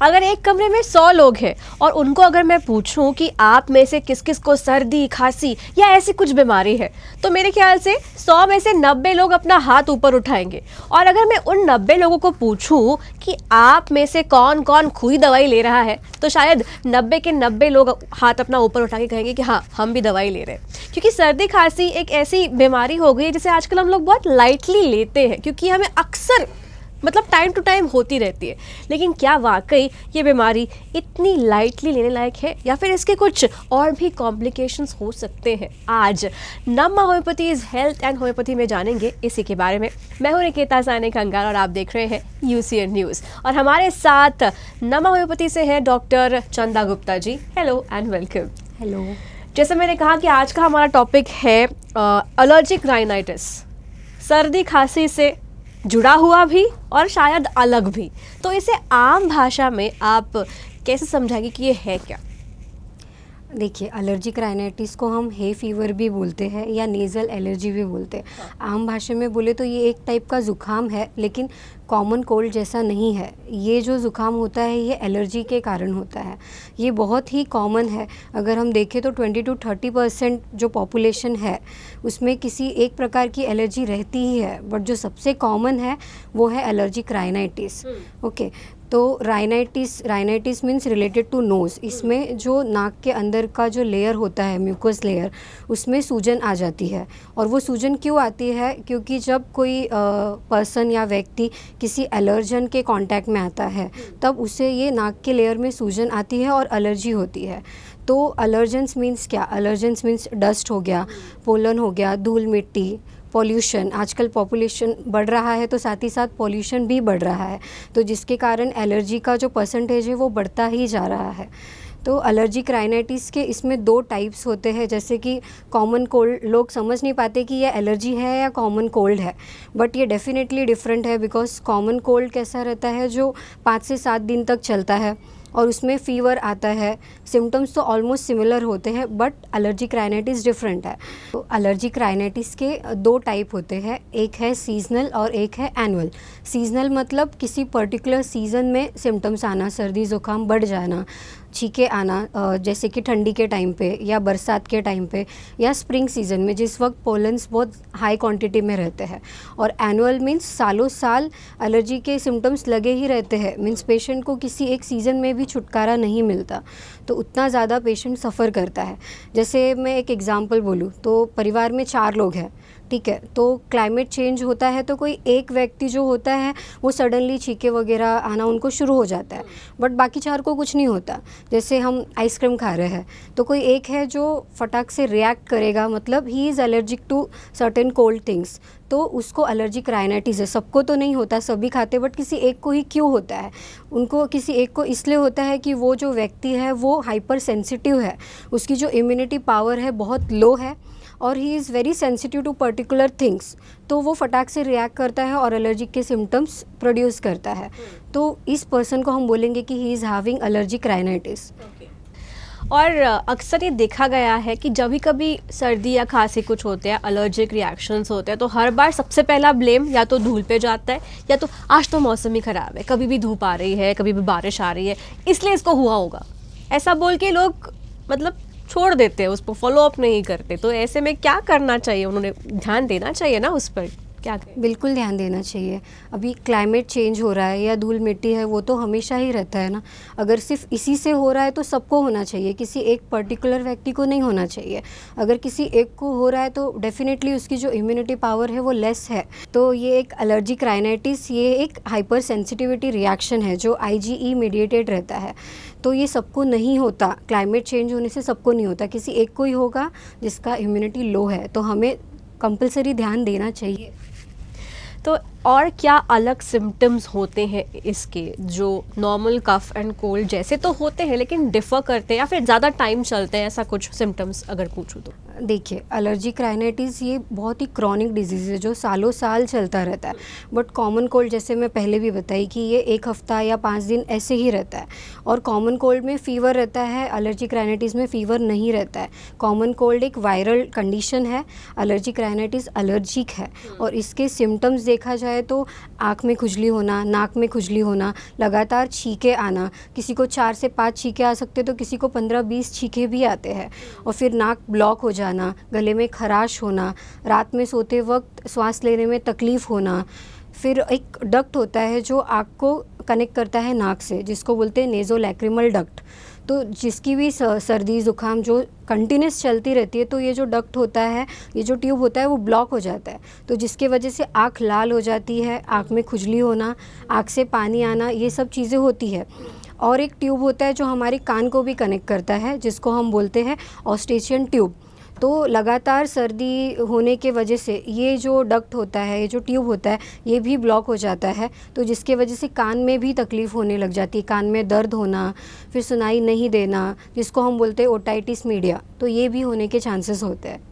अगर एक कमरे में 100 लोग हैं और उनको अगर मैं पूछूं कि आप में से किस किस को सर्दी, खांसी या ऐसी कुछ बीमारी है, तो मेरे ख्याल से 100 में से 90 लोग अपना हाथ ऊपर उठाएंगे। और अगर मैं उन 90 लोगों को पूछूं कि आप में से कौन कौन खुई दवाई ले रहा है, तो शायद 90 के 90 लोग हाथ अपना ऊपर उठा के कहेंगे कि हाँ, हम भी दवाई ले रहे हैं। क्योंकि सर्दी खांसी एक ऐसी बीमारी हो गई है जिसे आजकल हम लोग बहुत लाइटली लेते हैं, क्योंकि हमें अक्सर मतलब टाइम टू टाइम होती रहती है। लेकिन क्या वाकई ये बीमारी इतनी लाइटली लेने लायक है, या फिर इसके कुछ और भी कॉम्प्लिकेशंस हो सकते हैं? आज नमा होम्योपैथीज हेल्थ एंड होम्योपैथी में जानेंगे इसी के बारे में। मैं हूं निकेता साने कंगाल और आप देख रहे हैं UCN न्यूज़। और हमारे साथ नमा होम्योपैथी से हैं doctor Chanda Gupta ji. Hello and welcome. Hello. जैसे मैंने कहा कि आज का हमारा टॉपिक है एलर्जिक राइनाइटिस, सर्दी खांसी से जुड़ा हुआ भी और शायद अलग भी। तो इसे आम भाषा में आप कैसे समझाएंगे कि ये है क्या? देखिए, एलर्जिक राइनाइटिस को हम हे फीवर भी बोलते हैं या नेज़ल एलर्जी भी बोलते हैं। आम भाषा में बोले तो ये एक टाइप का ज़ुकाम है, लेकिन कॉमन कोल्ड जैसा नहीं है। ये जो ज़ुकाम होता है ये एलर्जी के कारण होता है। ये बहुत ही कॉमन है। अगर हम देखें तो 20 to 30% जो पॉपुलेशन है उसमें किसी एक प्रकार की एलर्जी रहती ही है, बट जो सबसे कॉमन है वो है एलर्जिक राइनाइटिस। ओके, तो rhinitis means related to nose. इसमें जो नाक के अंदर का जो लेयर होता है, म्यूकस लेयर, उसमें सूजन आ जाती है। और वो सूजन क्यों आती है? क्योंकि जब कोई पर्सन या व्यक्ति किसी एलर्जन के कांटेक्ट में आता है तब उसे ये नाक के लेयर में सूजन आती है और एलर्जी होती है। तो एलर्जेंस मीन्स क्या? एलर्जेंस मीन्स डस्ट हो गया, पोलन हो गया, धूल मिट्टी, पॉल्यूशन। आजकल पॉपुलेशन बढ़ रहा है तो साथ ही साथ पॉल्यूशन भी बढ़ रहा है, तो जिसके कारण एलर्जी का जो परसेंटेज है वो बढ़ता ही जा रहा है। तो एलर्जिक राइनाइटिस के इसमें 2 टाइप्स होते हैं। जैसे कि कॉमन कोल्ड, लोग समझ नहीं पाते कि ये एलर्जी है या कॉमन कोल्ड है, बट ये डेफिनेटली डिफरेंट है। बिकॉज कॉमन कोल्ड कैसा रहता है, जो 5 से 7 दिन तक चलता है और उसमें फ़ीवर आता है, सिम्टम्स तो ऑलमोस्ट सिमिलर होते हैं, बट एलर्जिक राइनाइटिस डिफरेंट है। तो एलर्जिक राइनाइटिस के 2 टाइप होते हैं, एक है सीजनल और एक है एनुअल। सीजनल मतलब किसी पर्टिकुलर सीज़न में सिम्टम्स आना, सर्दी ज़ुकाम बढ़ जाना, छींके आना, जैसे कि ठंडी के टाइम पे या बरसात के टाइम पे या स्प्रिंग सीज़न में, जिस वक्त पोलन्स बहुत हाई क्वांटिटी में रहते हैं। और एनुअल मीन्स सालों साल एलर्जी के सिम्टम्स लगे ही रहते हैं। मीन्स पेशेंट को किसी एक सीज़न में भी छुटकारा नहीं मिलता, तो उतना ज़्यादा पेशेंट सफ़र करता है। जैसे मैं एक एग्ज़ाम्पल बोलूँ तो परिवार में 4 लोग हैं, ठीक है, तो क्लाइमेट चेंज होता है तो कोई एक व्यक्ति जो होता है वो सडनली छींके वगैरह आना उनको शुरू हो जाता है, बट बाकी 4 को कुछ नहीं होता। जैसे हम आइसक्रीम खा रहे हैं तो कोई एक है जो फटाक से रिएक्ट करेगा, मतलब he is allergic to certain cold things, तो उसको एलर्जिक राइनाइटिस है। सबको तो नहीं होता, सभी खाते, बट किसी एक को ही क्यों होता है? उनको किसी एक को इसलिए होता है कि वो जो व्यक्ति है वो हाइपर सेंसिटिव है, उसकी जो इम्यूनिटी पावर है बहुत लो है और he is very sensitive to particular things, तो वो फटाक से रिएक्ट करता है और एलर्जिक के सिम्टम्स प्रोड्यूस करता है। तो इस पर्सन को हम बोलेंगे कि he is having allergic rhinitis. और अक्सर ये देखा गया है कि जब भी कभी सर्दी या खांसी कुछ होते हैं, एलर्जिक रिएक्शंस होते हैं, तो हर बार सबसे पहला ब्लेम या तो धूल पे जाता है या तो आज तो मौसम ही ख़राब है, कभी भी धूप आ रही है, कभी भी बारिश आ रही है, इसलिए इसको हुआ होगा। ऐसा बोल के लोग मतलब छोड़ देते हैं, उस पर फॉलो अप नहीं करते। तो ऐसे में क्या करना चाहिए? उन्होंने ध्यान देना चाहिए ना उस पर, क्या करें? बिल्कुल ध्यान देना चाहिए। अभी क्लाइमेट चेंज हो रहा है या धूल मिट्टी है, वो तो हमेशा ही रहता है ना। अगर सिर्फ इसी से हो रहा है तो सबको होना चाहिए, किसी एक पर्टिकुलर व्यक्ति को नहीं होना चाहिए। अगर किसी एक को हो रहा है तो डेफिनेटली उसकी जो इम्यूनिटी पावर है वो लेस है। तो ये एक एलर्जिक राइनाइटिस, ये एक हाइपर सेंसिटिविटी रिएक्शन है जो IgE मीडिएटेड रहता है। तो ये सबको नहीं होता, क्लाइमेट चेंज होने से सबको नहीं होता, किसी एक को ही होगा जिसका इम्यूनिटी लो है। तो हमें कंपलसरी ध्यान देना चाहिए। तो और क्या अलग सिम्टम्स होते हैं इसके, जो नॉर्मल कफ एंड कोल्ड जैसे तो होते हैं लेकिन डिफ़र करते हैं या फिर ज़्यादा टाइम चलते हैं, ऐसा कुछ सिम्टम्स अगर पूछूँ तो? देखिए, एलर्जिक राइनाइटिस ये बहुत ही क्रॉनिक डिजीज़ है जो सालों साल चलता रहता है। बट कॉमन कोल्ड जैसे मैं पहले भी बताई कि ये 1 हफ्ता या 5 दिन ऐसे ही रहता है। और कॉमन कोल्ड में फ़ीवर रहता है, एलर्जिक राइनाइटिस में फ़ीवर नहीं रहता है। कॉमन कोल्ड एक वायरल कंडीशन है, एलर्जिक राइनाइटिस एलर्जिक है। और इसके सिम्टम्स देखा जाए जाए तो आँख में खुजली होना, नाक में खुजली होना, लगातार छींके आना, किसी को 4 से 5 छींके आ सकते तो किसी को 15-20 छींके भी आते हैं। और फिर नाक ब्लॉक हो जाना, गले में खराश होना, रात में सोते वक्त सांस लेने में तकलीफ़ होना। फिर एक डक्ट होता है जो आँख को कनेक्ट करता है नाक से, जिसको बोलते हैं नेज़ोलैक्रिमल डक्ट। तो जिसकी भी सर्दी ज़ुकाम जो कंटिन्यूस चलती रहती है, तो ये जो डक्ट होता है, ये जो ट्यूब होता है वो ब्लॉक हो जाता है, तो जिसके वजह से आँख लाल हो जाती है, आँख में खुजली होना, आँख से पानी आना, ये सब चीज़ें होती है। और एक ट्यूब होता है जो हमारे कान को भी कनेक्ट करता है, जिसको हम बोलते हैं ऑस्टेशियन ट्यूब। तो लगातार सर्दी होने के वजह से ये जो डक्ट होता है, ये जो ट्यूब होता है, ये भी ब्लॉक हो जाता है, तो जिसके वजह से कान में भी तकलीफ़ होने लग जाती है, कान में दर्द होना, फिर सुनाई नहीं देना, जिसको हम बोलते हैं ओटाइटिस मीडिया, तो ये भी होने के चांसेस होते हैं।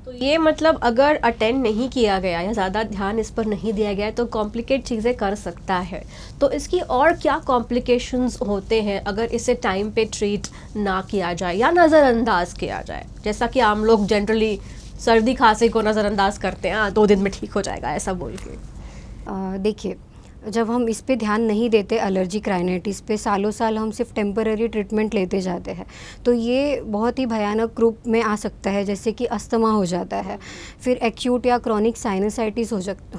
तो ये मतलब अगर अटेंड नहीं किया गया या ज़्यादा ध्यान इस पर नहीं दिया गया तो कॉम्प्लिकेट चीज़ें कर सकता है। तो इसकी और क्या कॉम्प्लिकेशंस होते हैं अगर इसे टाइम पे ट्रीट ना किया जाए या नज़रअंदाज किया जाए, जैसा कि आम लोग जनरली सर्दी खांसी को नज़रअंदाज करते हैं, 2 दिन में ठीक हो जाएगा ऐसा बोल के। देखिए, जब हम इस पे ध्यान नहीं देते एलर्जिक राइनाइटिस पे, सालों साल हम सिर्फ टेम्पररी ट्रीटमेंट लेते जाते हैं, तो ये बहुत ही भयानक रूप में आ सकता है, जैसे कि अस्थमा हो जाता है, फिर एक्यूट या क्रॉनिक साइनसाइटिस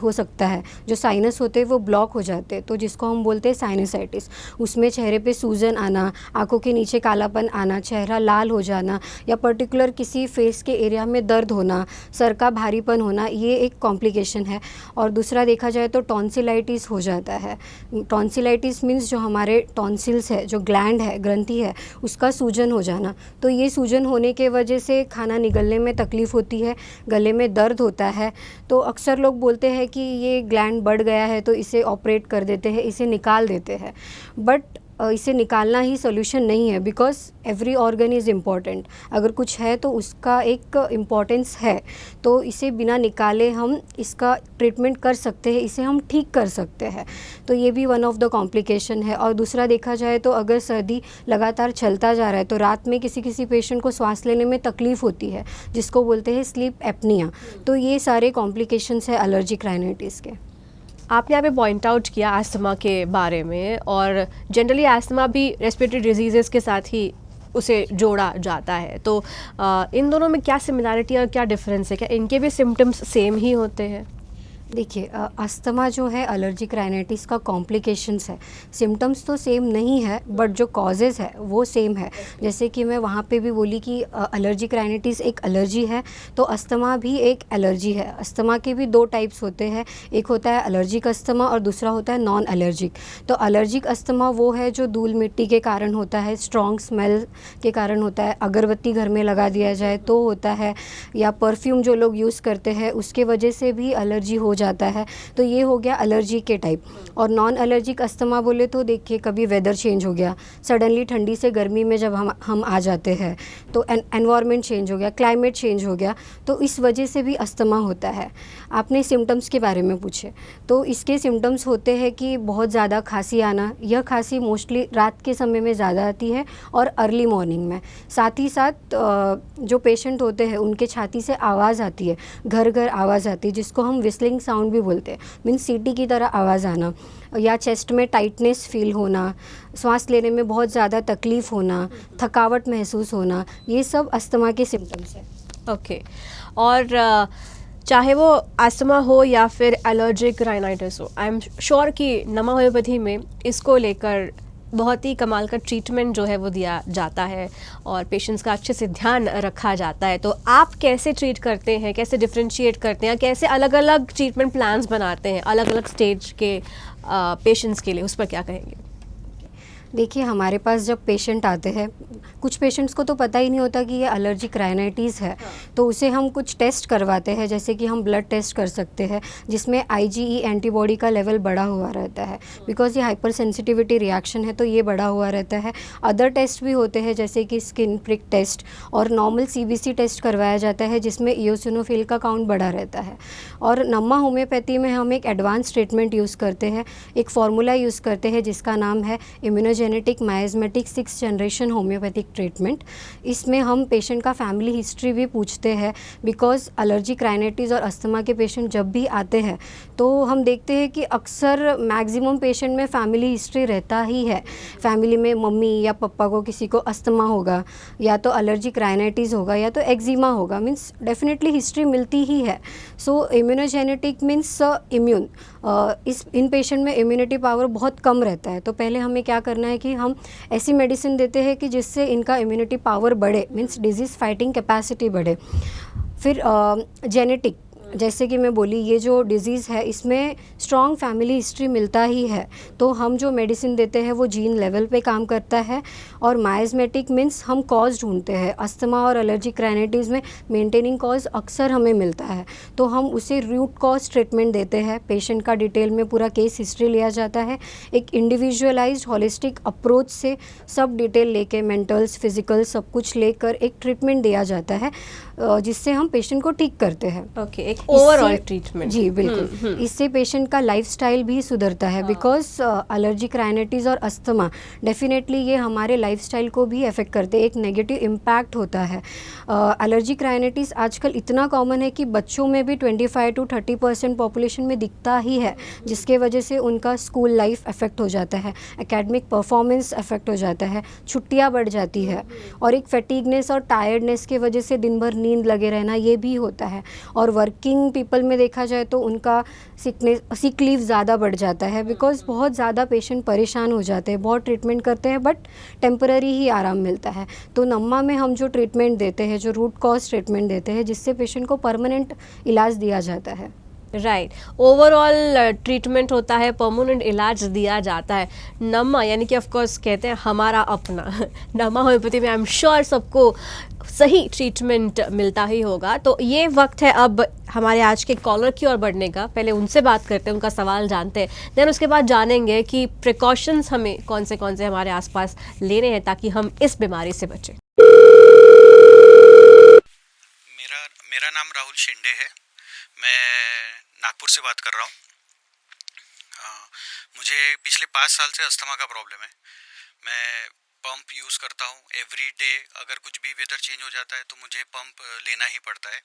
हो सकता है, जो साइनस होते हैं वो ब्लॉक हो जाते हैं, तो जिसको हम बोलते हैं साइनसाइटिस। उसमें चेहरे पे सूजन आना, आंखों के नीचे कालापन आना, चेहरा लाल हो जाना, या पर्टिकुलर किसी फेस के एरिया में दर्द होना, सर का भारीपन होना, ये एक कॉम्प्लिकेशन है। और दूसरा देखा जाए तो टॉन्सिलाइटिस हो जाता है। टॉन्सिलाइटिस मीन्स जो हमारे टॉन्सिल्स है, जो ग्लैंड है, ग्रंथि है, उसका सूजन हो जाना। तो ये सूजन होने के वजह से खाना निगलने में तकलीफ़ होती है, गले में दर्द होता है। तो अक्सर लोग बोलते हैं कि ये ग्लैंड बढ़ गया है तो इसे ऑपरेट कर देते हैं, इसे निकाल देते हैं, बट इसे निकालना ही सोल्यूशन नहीं है, because every organ is important. अगर कुछ है तो उसका एक इम्पॉर्टेंस है, तो इसे बिना निकाले हम इसका ट्रीटमेंट कर सकते हैं, इसे हम ठीक कर सकते हैं। तो ये भी वन ऑफ द कॉम्प्लिकेशन है। और दूसरा देखा जाए तो अगर सर्दी लगातार चलता जा रहा है तो रात में किसी किसी पेशेंट को सांस लेने में तकलीफ़ होती है, जिसको बोलते हैं स्लीप एपनिया। तो ये सारे कॉम्प्लिकेशंस है एलर्जिक राइनाइटिस के। आपने यहाँ पे पॉइंट आउट किया एस्थमा के बारे में, और जनरली एस्थमा भी रेस्पिरेटरी डिजीज़ेस के साथ ही उसे जोड़ा जाता है। तो इन दोनों में क्या सिमिलरिटी और क्या डिफरेंस है? क्या इनके भी सिम्टम्स सेम ही होते हैं? देखिए, अस्थमा जो है एलर्जिक राइनाइटिस का कॉम्प्लिकेशंस है। सिम्टम्स तो सेम नहीं है, बट जो कॉजेज़ है वो सेम है। जैसे कि मैं वहाँ पे भी बोली कि एलर्जिक राइनाइटिस एक एलर्जी है, तो अस्थमा भी एक एलर्जी है। अस्थमा के भी 2 टाइप्स होते हैं, एक होता है एलर्जिक अस्थमा और दूसरा होता है नॉन एलर्जिक। तो एलर्जिक अस्थमा वो है जो धूल मिट्टी के कारण होता है, स्ट्रॉन्ग स्मेल के कारण होता है, अगरबत्ती घर में लगा दिया जाए तो होता है, या परफ्यूम जो लोग यूज़ करते हैं उसके वजह से भी एलर्जी हो जाता है। तो ये हो गया एलर्जी के टाइप। और नॉन एलर्जिक अस्थमा बोले तो देखिए, कभी वेदर चेंज हो गया, सडनली ठंडी से गर्मी में जब हम आ जाते हैं, तो एनवायरनमेंट चेंज हो गया, क्लाइमेट चेंज हो गया, तो इस वजह से भी अस्थमा होता है। आपने सिम्टम्स के बारे में पूछे, तो इसके सिम्टम्स होते हैं कि बहुत ज़्यादा खांसी आना। यह खांसी मोस्टली रात के समय में ज़्यादा आती है और अर्ली मॉर्निंग में। साथ ही साथ जो पेशेंट होते हैं उनके छाती से आवाज़ आती है, घर घर आवाज़ आती है, जिसको हम विस्लिंग साउंड भी बोलते हैं, मीन्स सीटी की तरह आवाज़ आना, या चेस्ट में टाइटनेस फील होना, सांस लेने में बहुत ज़्यादा तकलीफ़ होना, थकावट महसूस होना, ये सब अस्थमा के सिम्टम्स हैं। ओके। और चाहे वो अस्थमा हो या फिर एलर्जिक राइनाइटिस हो, आई एम श्योर कि नमा होम्योपैथी में इसको लेकर बहुत ही कमाल का ट्रीटमेंट जो है वो दिया जाता है और पेशेंट्स का अच्छे से ध्यान रखा जाता है। तो आप कैसे ट्रीट करते हैं, कैसे डिफ्रेंशिएट करते हैं, कैसे अलग अलग ट्रीटमेंट प्लान्स बनाते हैं अलग अलग स्टेज के पेशेंट्स के लिए, उस पर क्या कहेंगे? देखिए, हमारे पास जब पेशेंट आते हैं, कुछ पेशेंट्स को तो पता ही नहीं होता कि ये एलर्जिक राइनाइटिस है, तो उसे हम कुछ टेस्ट करवाते हैं, जैसे कि हम ब्लड टेस्ट कर सकते हैं जिसमें IgE एंटीबॉडी का लेवल बढ़ा हुआ रहता है, बिकॉज ये हाइपर सेंसिटिविटी रिएक्शन है तो ये बढ़ा हुआ रहता है। अदर टेस्ट भी होते हैं जैसे कि स्किन प्रिक टेस्ट और नॉर्मल CBC टेस्ट करवाया जाता है जिसमें इओसिनोफिल का काउंट बढ़ा रहता है। और नमा होम्योपैथी में हम एक एडवांस ट्रीटमेंट यूज़ करते हैं, एक फार्मूला यूज़ करते हैं जिसका नाम है immunogenic immunogenetic miasmatic 6th generation homeopathic treatment. इसमें हम पेशेंट का फैमिली हिस्ट्री भी पूछते हैं, बिकॉज एलर्जिक राइनाइटिस और अस्थमा के पेशेंट जब भी आते हैं तो हम देखते हैं कि अक्सर मैक्सिमम पेशेंट में फैमिली हिस्ट्री रहता ही है। फैमिली में मम्मी या पापा को किसी को अस्थमा होगा, या तो एलर्जिक राइनाइटिस होगा, या तो एक्जिमा होगा, मीन्स डेफिनेटली हिस्ट्री मिलती ही है। सो इम्यूनोजेनेटिक मीन्स इम्यून, इन पेशेंट में इम्यूनिटी पावर बहुत कम रहता है। तो पहले हमें क्या करना है कि हम ऐसी मेडिसिन देते हैं कि जिससे इनका इम्यूनिटी पावर बढ़े, मीन्स डिजीज़ फाइटिंग कैपेसिटी बढ़े। फिर जेनेटिक, जैसे कि मैं बोली, ये जो डिज़ीज़ है इसमें स्ट्रॉन्ग फैमिली हिस्ट्री मिलता ही है, तो हम जो मेडिसिन देते हैं वो जीन लेवल पे काम करता है। और माइज़मेटिक मीन्स हम कॉज ढूंढते हैं। अस्थमा और एलर्जिक राइनाइटिस में मेंटेनिंग कॉज अक्सर हमें मिलता है, तो हम उसे रूट कॉज ट्रीटमेंट देते हैं। पेशेंट का डिटेल में पूरा केस हिस्ट्री लिया जाता है, एक इंडिविजुअलाइज्ड होलिस्टिक अप्रोच से सब डिटेल लेके, मेंटल्स फिजिकल सब कुछ लेकर एक ट्रीटमेंट दिया जाता है, जिससे हम पेशेंट को ठीक करते हैं। ओके, एक ओवरऑल ट्रीटमेंट। जी बिल्कुल। इससे पेशेंट का लाइफस्टाइल भी सुधरता है, बिकॉज एलर्जिक राइनाइटिस और अस्थमा डेफिनेटली ये हमारे लाइफस्टाइल को भी अफेक्ट करते हैं, एक नेगेटिव इम्पैक्ट होता है। एलर्जिक राइनाइटिस आजकल इतना कॉमन है कि बच्चों में भी 25 to 30% पॉपुलेशन में दिखता ही है, जिसके वजह से उनका स्कूल लाइफ अफेक्ट हो जाता है, एकेडमिक परफॉर्मेंस अफेक्ट हो जाता है, छुट्टियाँ बढ़ जाती है, और एक फैटिगनेस और टायर्डनेस की वजह से दिन भर नींद लगे रहना ये भी होता है। और वर्किंग पीपल में देखा जाए तो उनका सिक लीव ज़्यादा बढ़ जाता है, बिकॉज बहुत ज़्यादा पेशेंट परेशान हो जाते हैं। बहुत ट्रीटमेंट करते हैं बट टेम्पररी ही आराम मिलता है। तो नम्मा में हम जो ट्रीटमेंट देते हैं, जो रूट कॉज ट्रीटमेंट देते हैं, जिससे पेशेंट को परमानेंट इलाज दिया जाता है। राइट, ओवरऑल ट्रीटमेंट होता है, परमानेंट इलाज दिया जाता है। नम्मा यानी कि ऑफ कोर्स कहते हैं हमारा अपना नम्मा होम्योपैथी में आई एम श्योर सबको सही ट्रीटमेंट मिलता ही होगा। तो ये वक्त है अब हमारे आज के कॉलर की ओर बढ़ने का। पहले उनसे बात करते हैं, उनका सवाल जानते हैं, देन उसके बाद जानेंगे कि प्रिकॉशंस हमें कौन से हमारे आसपास लेने हैं ताकि हम इस बीमारी से बचें। मेरा नाम राहुल शिंदे है, मैं नागपुर से बात कर रहा हूँ। मुझे पिछले 5 साल से अस्थमा का प्रॉब्लम है। मैं पंप यूज़ करता हूँ एवरी डे। अगर कुछ भी वेदर चेंज हो जाता है तो मुझे पंप लेना ही पड़ता है।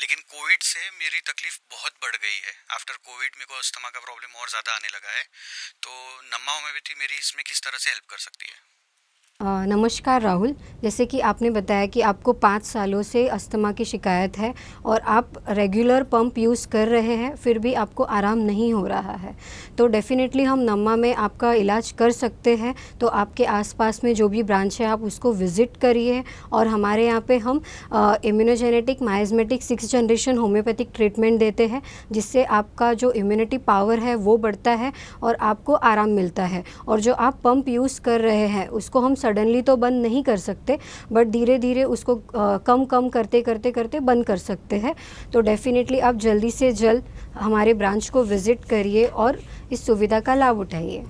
लेकिन कोविड से मेरी तकलीफ़ बहुत बढ़ गई है। आफ्टर कोविड मेरे को अस्थमा का प्रॉब्लम और ज़्यादा आने लगा है। तो नम्मा होम्योपैथी मेरी इसमें किस तरह से हेल्प कर सकती है? नमस्कार राहुल, जैसे कि आपने बताया कि आपको 5 सालों से अस्थमा की शिकायत है और आप रेगुलर पंप यूज़ कर रहे हैं, फिर भी आपको आराम नहीं हो रहा है, तो डेफ़िनेटली हम नम्मा में आपका इलाज कर सकते हैं। तो आपके आसपास में जो भी ब्रांच है आप उसको विज़िट करिए, और हमारे यहाँ पे हम इम्यूनोजेनेटिक miasmatic 6th generation homeopathic treatment देते हैं, जिससे आपका जो इम्यूनिटी पावर है वो बढ़ता है और आपको आराम मिलता है। और जो आप पंप यूज़ कर रहे हैं उसको हम सडनली तो बंद नहीं कर सकते, बट धीरे धीरे उसको कम करते बंद कर सकते हैं। तो डेफिनेटली आप जल्दी से जल्द हमारे ब्रांच को विज़िट करिए और इस सुविधा का लाभ उठाइए।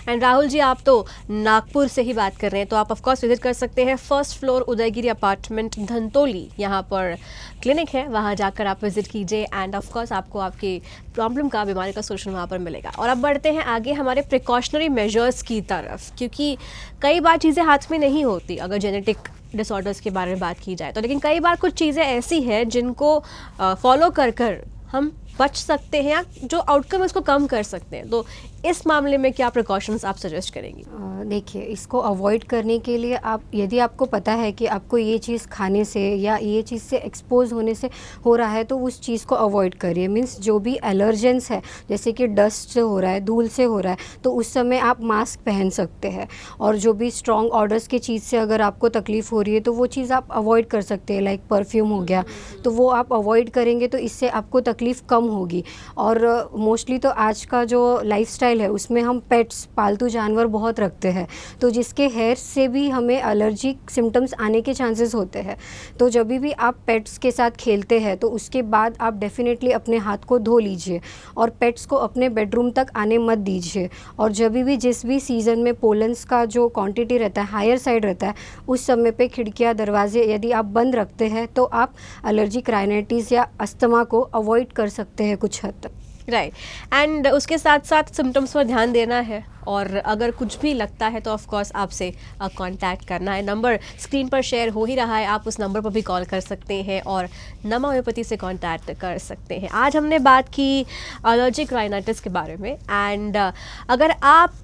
एंड राहुल जी, आप तो नागपुर से ही बात कर रहे हैं, तो आप ऑफ कोर्स विजिट कर सकते हैं 1st floor Udayagiri apartment Dhantoli, यहाँ पर क्लिनिक है, वहाँ जाकर आप विजिट कीजिए एंड ऑफ कोर्स आपको आपकी प्रॉब्लम का, बीमारी का सोल्यूशन वहाँ पर मिलेगा। और अब बढ़ते हैं आगे हमारे प्रिकॉशनरी मेजर्स की तरफ, क्योंकि कई बार चीज़ें हाथ में नहीं होती अगर जेनेटिक डिसऑर्डर्स के बारे में बात की जाए तो, लेकिन कई बार कुछ चीज़ें ऐसी हैं जिनको फॉलो कर हम बच सकते हैं या जो आउटकम है उसको कम कर सकते हैं। तो इस मामले में क्या प्रिकॉशंस आप सजेस्ट करेंगी? देखिए, इसको अवॉइड करने के लिए आप, यदि आपको पता है कि आपको ये चीज़ खाने से या ये चीज़ से एक्सपोज होने से हो रहा है, तो उस चीज़ को अवॉइड करिए। मीन्स जो भी एलर्जेंस है, जैसे कि डस्ट से हो रहा है, धूल से हो रहा है, तो उस समय आप मास्क पहन सकते हैं। और जो भी स्ट्रॉन्ग ऑर्डर्स की चीज़ से अगर आपको तकलीफ़ हो रही है तो वो चीज़ आप अवॉइड कर सकते हैं, लाइक परफ्यूम हो गया, तो वो आप अवॉइड करेंगे तो इससे आपको तकलीफ़ कम होगी। और मोस्टली तो आज का जो लाइफस्टाइल है उसमें हम पेट्स, पालतू जानवर बहुत रखते हैं, तो जिसके हेयर से भी हमें एलर्जिक सिम्टम्स आने के चांसेस होते हैं। तो जब भी आप पेट्स के साथ खेलते हैं तो उसके बाद आप डेफिनेटली अपने हाथ को धो लीजिए, और पेट्स को अपने बेडरूम तक आने मत दीजिए। और जब भी जिस भी सीज़न में पोलन्स का जो क्वांटिटी रहता है हायर साइड रहता है, उस समय पे खिड़कियाँ, दरवाजे यदि आप बंद रखते हैं तो आप एलर्जिक राइनाइटिस या अस्थमा को अवॉइड कर सकते हैं कुछ हद तक। राइट, एंड उसके साथ साथ सिम्टम्स पर ध्यान देना है और अगर कुछ भी लगता है तो ऑफ कोर्स आपसे कांटेक्ट करना है। नंबर स्क्रीन पर शेयर हो ही रहा है, आप उस नंबर पर भी कॉल कर सकते हैं और नमा होम्योपैथी से कांटेक्ट कर सकते हैं। आज हमने बात की एलर्जिक राइनाइटिस के बारे में एंड अगर आप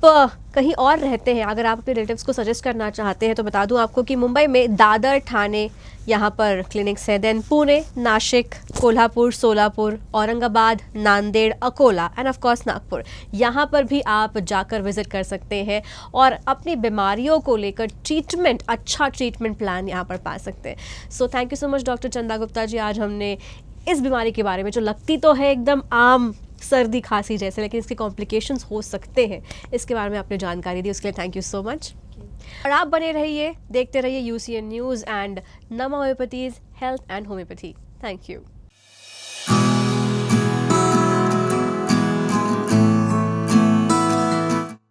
कहीं और रहते हैं, अगर आप अपने रिलेटिव्स को सजेस्ट करना चाहते हैं तो बता दूं आपको कि मुंबई में दादर, ठाणे यहाँ पर क्लिनिक्स है, then Pune, Nashik, Kolhapur, Solapur, Aurangabad, Nanded, Akola and of course Nagpur, यहाँ पर भी आप जाकर विजिट कर सकते हैं और अपनी बीमारियों को लेकर ट्रीटमेंट, अच्छा ट्रीटमेंट प्लान यहाँ पर पा सकते हैं। So thank you so much doctor Chanda Gupta जी, आज हमने इस बीमारी के बारे में, जो लगती तो है एकदम आम सर्दी खांसी जैसे लेकिन इसके कॉम्प्लिकेशंस हो सकते हैं, इसके बारे में आपने जानकारी दी, उसके लिए थैंक यू सो मच। और आप बने रहिए, देखते रहिए UCN न्यूज़ एंड नमा homeopathies health and homeopathy. Thank you.